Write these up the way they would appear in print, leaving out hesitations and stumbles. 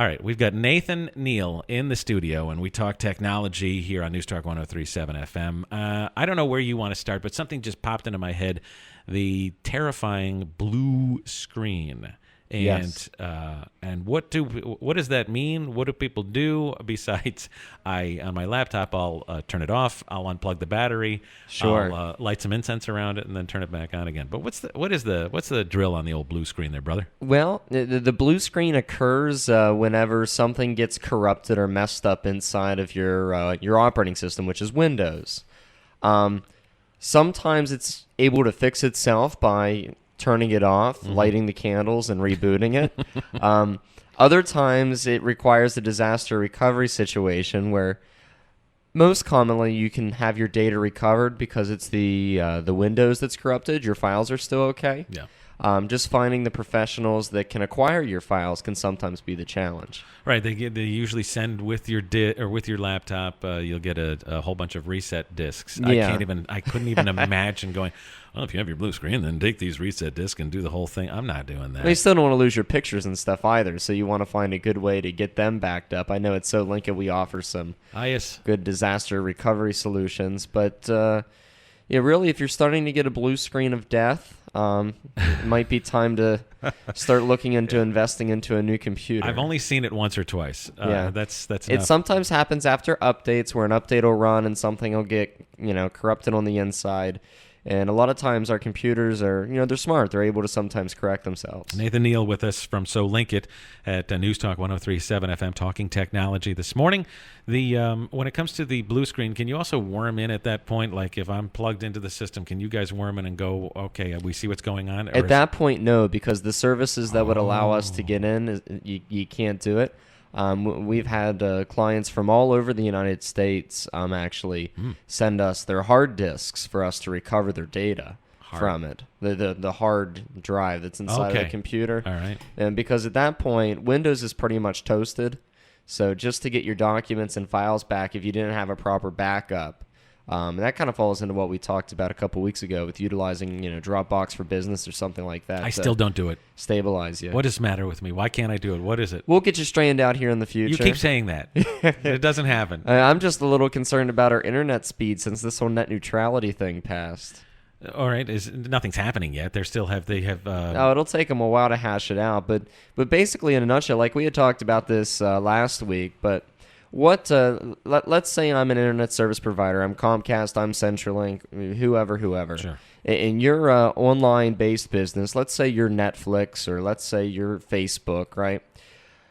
All right, we've got Nathan Neal in the studio, and we talk technology here on News Talk 103.7 FM. I don't know where you want to start, but something just popped into my head: the terrifying blue screen. And Yes. And what does that mean? What do people do besides on my laptop? I'll turn it off. I'll unplug the battery. Sure. I'll light some incense around it and then turn it back on again. But what's the drill on the old blue screen there, brother? Well, the blue screen occurs whenever something gets corrupted or messed up inside of your operating system, which is Windows. Sometimes it's able to fix itself by turning it off, lighting the candles, and rebooting it. Other times it requires a disaster recovery situation where most commonly you can have your data recovered because it's the Windows that's corrupted. Your files are still okay. Yeah. Just finding the professionals that can acquire your files can sometimes be the challenge. Right. They usually send with your with your laptop. You'll get a whole bunch of reset discs. Yeah. I couldn't even imagine going, well, if you have your blue screen, then take these reset discs and do the whole thing. I'm not doing that. Well, you still don't want to lose your pictures and stuff either, so you want to find a good way to get them backed up. I know at So Lincoln we offer some yes. good disaster recovery solutions, but really, if you're starting to get a blue screen of death, it might be time to start looking into investing into a new computer. I've only seen it once or twice. Yeah. That's It enough. sometimes happens after updates, where an update will run and something will get corrupted on the inside. And a lot of times our computers are, they're smart. They're able to sometimes correct themselves. Nathan Neal with us from So Link It at News Talk 103.7 FM, talking technology this morning. When it comes to the blue screen, can you also worm in at that point? Like if I'm plugged into the system, can you guys worm in and go, okay, we see what's going on? At that point, no, because the services that would allow us to get in, you can't do it. We've had clients from all over the United States actually send us their hard disks for us to recover their data from it. The hard drive that's inside of the computer. All right. And because at that point, Windows is pretty much toasted. So just to get your documents and files back, if you didn't have a proper backup, and that kind of falls into what we talked about a couple weeks ago with utilizing, Dropbox for Business or something like that. I still don't do it. Stabilize you. What does the matter with me? Why can't I do it? What is it? We'll get you straightened out here in the future. You keep saying that. It doesn't happen. I'm just a little concerned about our internet speed since this whole net neutrality thing passed. All right, nothing's happening yet. They have. It'll take them a while to hash it out, but basically in a nutshell, like we had talked about this last week, but let's say I'm an internet service provider. I'm Comcast, I'm CenturyLink, whoever. Sure. In your online-based business, let's say you're Netflix or let's say you're Facebook, right?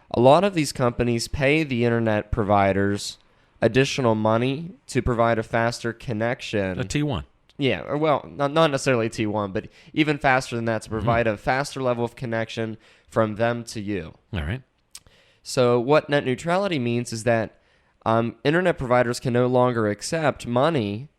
A lot of these companies pay the internet providers additional money to provide a faster connection. A T1. Yeah, or well, not necessarily T1, but even faster than that to provide a faster level of connection from them to you. All right. So what net neutrality means is that internet providers can no longer accept money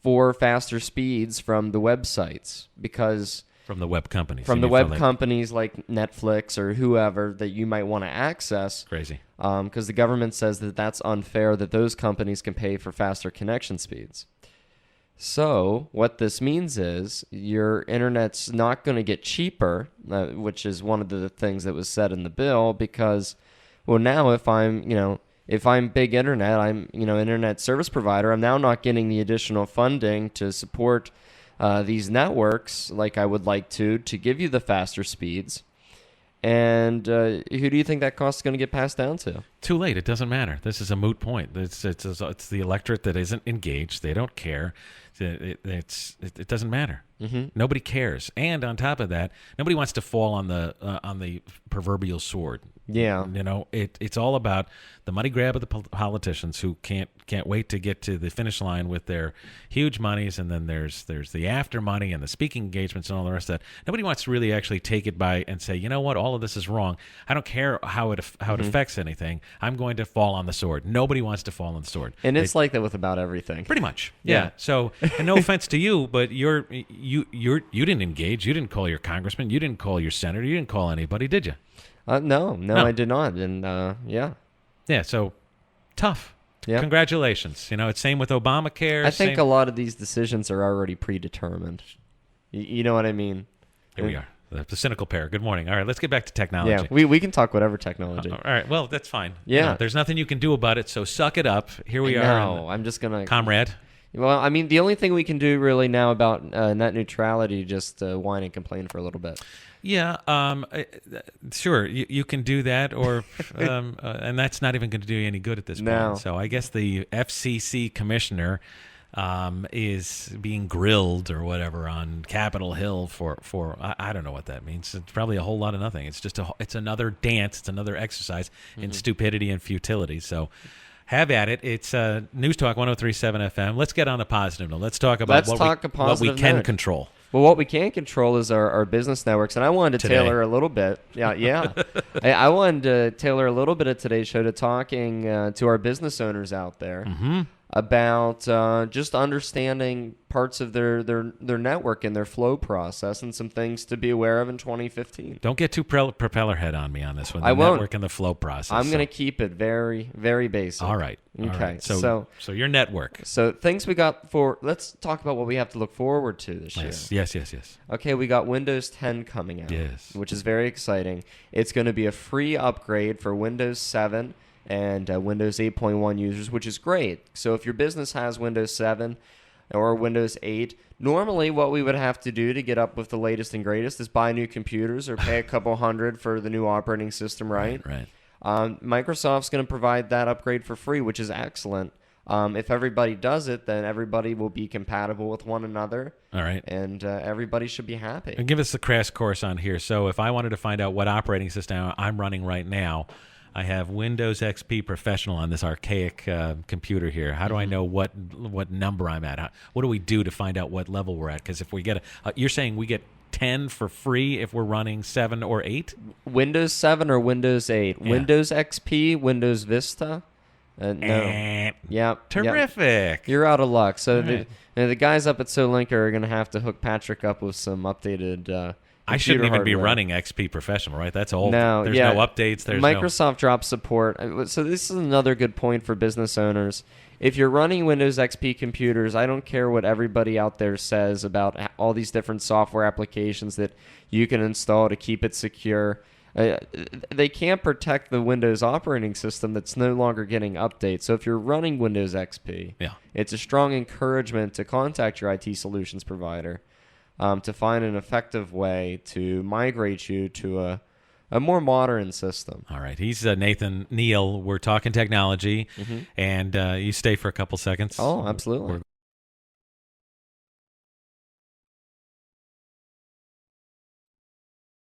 for faster speeds from the websites because From the web companies. from the web companies like Netflix or whoever that you might want to access. Crazy. Because the government says that that's unfair that those companies can pay for faster connection speeds. So what this means is your internet's not going to get cheaper, which is one of the things that was said in the bill, because, well, now if I'm big internet, I'm, internet service provider, I'm now not getting the additional funding to support these networks like I would like to give you the faster speeds. And who do you think that cost is going to get passed down to? Too late. It doesn't matter. This is a moot point. It's the electorate that isn't engaged. They don't care. It doesn't matter. Mm-hmm. Nobody cares. And on top of that, nobody wants to fall on the proverbial sword. Yeah. It's all about the money grab of the politicians who can't wait to get to the finish line with their huge monies, and then there's the after money and the speaking engagements and all the rest of that. Nobody wants to really actually take it by and say, you know what, all of this is wrong. I don't care how it affects anything. I'm going to fall on the sword. Nobody wants to fall on the sword. And it's like that with about everything. Pretty much. Yeah. So, and no offense to you, but you didn't engage. You didn't call your congressman. You didn't call your senator. You didn't call anybody, did you? No, I did not. And yeah. Yeah, so tough. Yep. Congratulations. It's same with Obamacare. I think a lot of these decisions are already predetermined. You know what I mean? Here we are. The cynical pair. Good morning. All right, let's get back to technology. Yeah, we can talk whatever technology. All right, well, that's fine. Yeah. There's nothing you can do about it, so suck it up. Here we are. No, I'm just going to... Comrade. Well, I mean, the only thing we can do really now about net neutrality, just whine and complain for a little bit. Yeah, sure, you can do that, or and that's not even going to do you any good at this No. point. So I guess the FCC commissioner is being grilled or whatever on Capitol Hill for I don't know what that means. It's probably a whole lot of nothing. It's just it's another dance. It's another exercise in stupidity and futility. So. Have at it. It's News Talk 103.7 FM. Let's get on the positive note. Let's talk about what we can control. Well, what we can control is our business networks, and I wanted to tailor a little bit. Yeah. I wanted to tailor a little bit of today's show to talking to our business owners out there about just understanding parts of their network and their flow process and some things to be aware of in 2015. Don't get too propeller head on me on this one. I won't. Network and the flow process. I'm going to keep it very, very basic. All right. Okay. All right. So your network. So things we got let's talk about what we have to look forward to this year. Yes. Okay, we got Windows 10 coming out. Yes. Which is very exciting. It's going to be a free upgrade for Windows 7 and Windows 8.1 users, which is great. So if your business has Windows 7 or Windows 8, normally what we would have to do to get up with the latest and greatest is buy new computers or pay a couple $100 for the new operating system, right? Right. Microsoft's going to provide that upgrade for free, which is excellent. If everybody does it, then everybody will be compatible with one another. All right. And everybody should be happy. And give us a crash course on here. So if I wanted to find out what operating system I'm running right now, I have Windows XP Professional on this archaic computer here. How do I know what number I'm at? What do we do to find out what level we're at? Because if we get you're saying we get 10 for free if we're running 7 or 8? Windows 7 or Windows 8? Yeah. Windows XP, Windows Vista? No. Yep. Terrific. You're out of luck. So Right. the guys up at SoLinker are going to have to hook Patrick up with some updated I shouldn't even be hardware. running XP Professional, right? That's old. No, There's yeah. no updates. There's Microsoft dropped support. So this is another good point for business owners. If you're running Windows XP computers, I don't care what everybody out there says about all these different software applications that you can install to keep it secure. They can't protect the Windows operating system that's no longer getting updates. So if you're running Windows XP, it's a strong encouragement to contact your IT solutions provider to find an effective way to migrate you to a more modern system. All right. He's Nathan Neal. We're talking technology, and you stay for a couple seconds. Oh, absolutely.